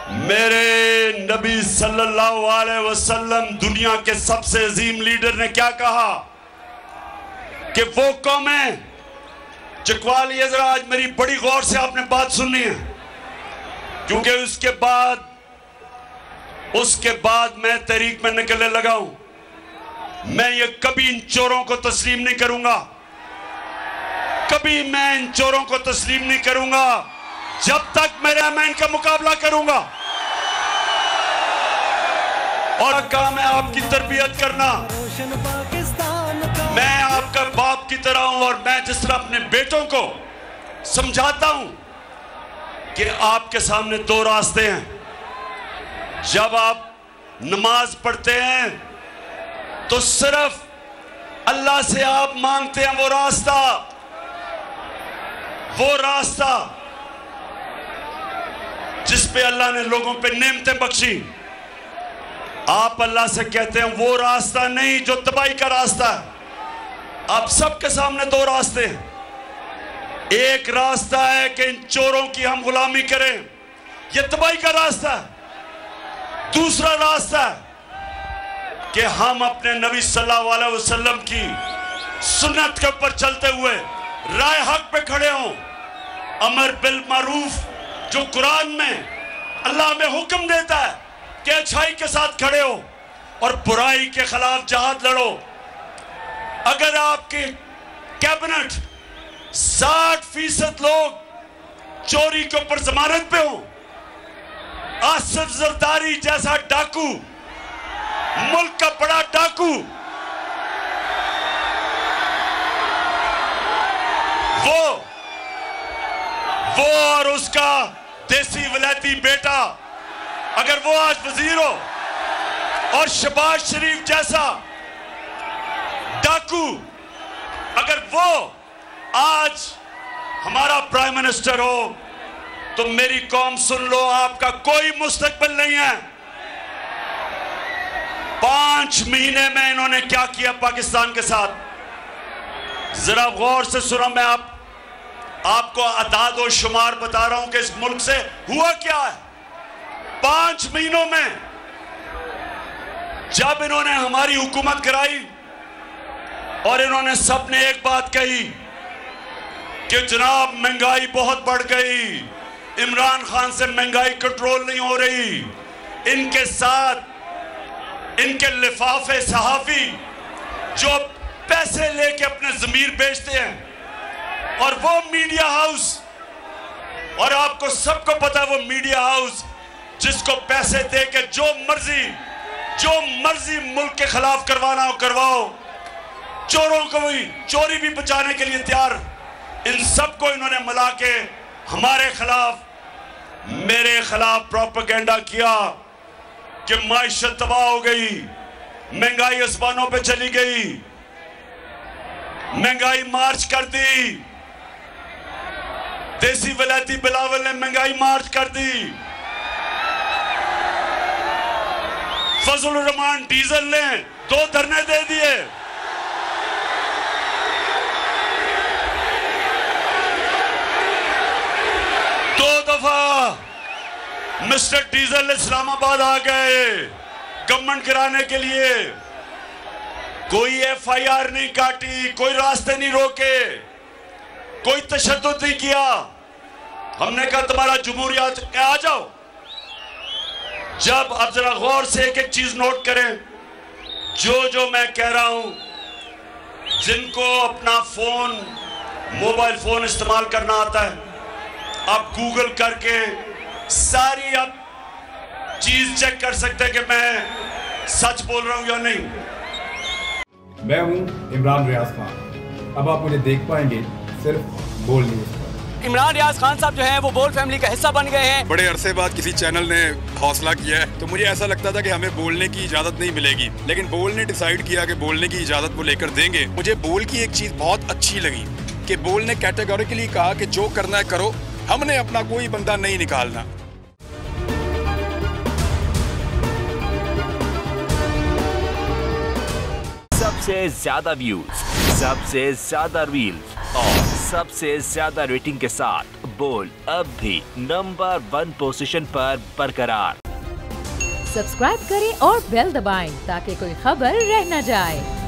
मेरे नबी सल्लल्लाहु अलैहि वसल्लम दुनिया के सबसे अजीम लीडर ने क्या कहा कि वो कौमें चकवाली, जरा आज मेरी बड़ी गौर से आपने बात सुननी है, क्योंकि उसके बाद मैं तहरीक में निकलने लगा हूं। मैं ये कभी इन चोरों को तस्लीम नहीं करूंगा, कभी मैं इन चोरों को तस्लीम नहीं करूंगा जब तक मैं इनका मुकाबला करूंगा। और काम है आपकी तरबियत करना। मैं आपका बाप की तरह हूं और मैं जिस तरह अपने बेटों को समझाता हूं कि आपके सामने दो रास्ते हैं। जब आप नमाज पढ़ते हैं तो सिर्फ अल्लाह से आप मांगते हैं वो रास्ता जिस पे अल्लाह ने लोगों पे नेमतें बख्शी। आप अल्लाह से कहते हैं वो रास्ता नहीं जो तबाही का रास्ता है। आप सबके सामने दो रास्ते हैं। एक रास्ता है कि इन चोरों की हम गुलामी करें, ये तबाही का रास्ता है। दूसरा रास्ता है कि हम अपने नबी सल्लल्लाहु अलैहि वसल्लम की सुन्नत के ऊपर चलते हुए राय हक पे खड़े हों। अमर बिल मारूफ जो कुरान में अल्लाह में हुक्म देता है कि अच्छाई के साथ खड़े हो और बुराई के खिलाफ जहाद लड़ो। अगर आपके कैबिनेट 60% लोग चोरी के ऊपर जमानत पे हो, आसिफ जरदारी जैसा डाकू, मुल्क का बड़ा डाकू, वो और उसका देसी वलैती बेटा अगर वो आज वजीर हो, और शहबाज शरीफ जैसा डाकू अगर वो आज हमारा प्राइम मिनिस्टर हो, तो मेरी कौम सुन लो, आपका कोई मुस्तकबिल नहीं है। 5 महीने में इन्होंने क्या किया पाकिस्तान के साथ, जरा गौर से सुनो। मैं आपको अदाद और शुमार बता रहा हूं कि इस मुल्क से हुआ क्या है। 5 महीनों में जब इन्होंने हमारी हुकूमत कराई और इन्होंने सबने एक बात कही कि जनाब महंगाई बहुत बढ़ गई, इमरान खान से महंगाई कंट्रोल नहीं हो रही। इनके साथ इनके लिफाफे सहाफी जो पैसे लेके अपने जमीर बेचते हैं, और वो मीडिया हाउस, और आपको सबको पता है वो मीडिया हाउस जिसको पैसे दे के जो मर्जी मुल्क के खिलाफ करवाना हो करवाओ, चोरों को भी चोरी भी बचाने के लिए तैयार। इन सबको इन्होंने मिला के हमारे खिलाफ, मेरे खिलाफ प्रोपेगेंडा किया कि माइशत तबाह हो गई, महंगाई आसमानों पे चली गई, महंगाई मार्च कर दी। देसी वलैती बिलावल ने महंगाई मार्च कर दी। फजलुर रहमान डीजल ने 2 धरने दे दिए। दो दफा मिस्टर डीजल इस्लामाबाद आ गए गवर्नमेंट कराने के लिए। कोई FIR नहीं काटी, कोई रास्ते नहीं रोके, कोई तशद्दुद नहीं किया। हमने कहा तुम्हारा जमहूरियत आ जाओ। जब अब जरा गौर से एक एक चीज नोट करें, जो मैं कह रहा हूं, जिनको अपना फोन, मोबाइल फोन इस्तेमाल करना आता है, आप गूगल करके सारी आप चीज चेक कर सकते हैं कि मैं सच बोल रहा हूं या नहीं। मैं हूं इमरान रियाज खान। अब आप मुझे देख पाएंगे सिर्फ बोल न्यूज़ पर। इमरान रियाज खान साहब जो हैं वो बोल फैमिली का हिस्सा बन गए हैं। बड़े अरसे बाद किसी चैनल ने हौसला किया है, तो मुझे ऐसा लगता था कि हमें बोलने की इजाजत नहीं मिलेगी, लेकिन बोल ने डिसाइड किया कि बोलने की इजाजत वो लेकर देंगे। मुझे बोल की एक चीज बहुत अच्छी लगी कि बोल ने कैटेगोरिकली कहा कि जो करना है करो, हमने अपना कोई बंदा नहीं निकालना। सबसे ज्यादा व्यूज, सबसे ज्यादा रील्स और सबसे ज्यादा रेटिंग के साथ बोल अब भी नंबर 1 पोजीशन पर बरकरार। सब्सक्राइब करें और बेल दबाएं ताकि कोई खबर रह न जाए।